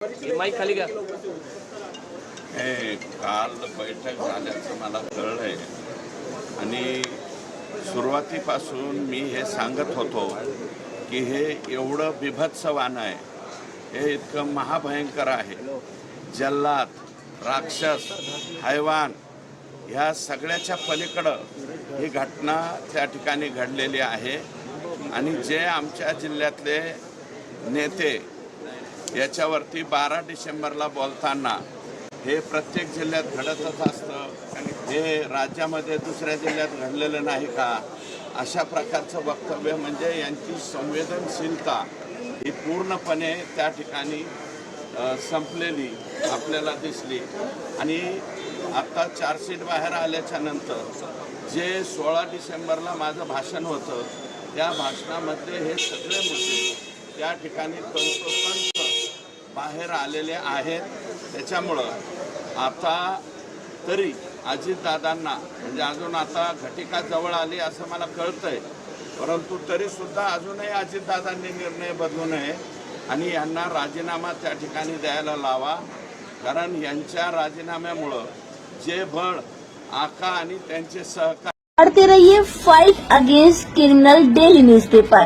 Mic खाली घ्या. काल बैठक झाल्याचं मला कळलंय आणि सुरुवातीपासून मी हे सांगत होतो की हे एवढं बिभत्स वाण आहे, हे इतकं महाभयंकर आहे. जल्लाद, राक्षस, हैवान ह्या सगळ्याच्या पलीकडं ही घटना त्या ठिकाणी घडलेली आहे. आणि जे आमच्या जिल्ह्यातले नेते याच्यावरती 12 डिसेंबरला बोलताना हे प्रत्येक जिल्ह्यात घडतच असतं, हे राज्यामध्ये दुसऱ्या जिल्ह्यात घडलेलं नाही का, अशा प्रकारचं वक्तव्य म्हणजे यांची संवेदनशीलता ही पूर्णपणे त्या ठिकाणी संपलेली आपल्याला दिसली. आणि आता चार्जशीट बाहेर आल्याच्या नंतर जे 16 डिसेंबरला माझं भाषण होतं त्या भाषणामध्ये हे सगळे मुद्दे त्या ठिकाणी तंतोतंत बाहेर आलेले आहेत. त्याच्यामुळं आता तरी अजितदादांना म्हणजे अजून आता घटिका जवळ आली असं मला कळतंय, परंतु तरीसुद्धा अजूनही अजितदादांनी निर्णय बदलू नये आणि यांना राजीनामा त्या ठिकाणी द्यायला लावा. कारण यांच्या राजीनाम्यामुळं जे बळ आका आणि त्यांचे सहकारी पढ़ते रहिए fight against criminal daily newspaper.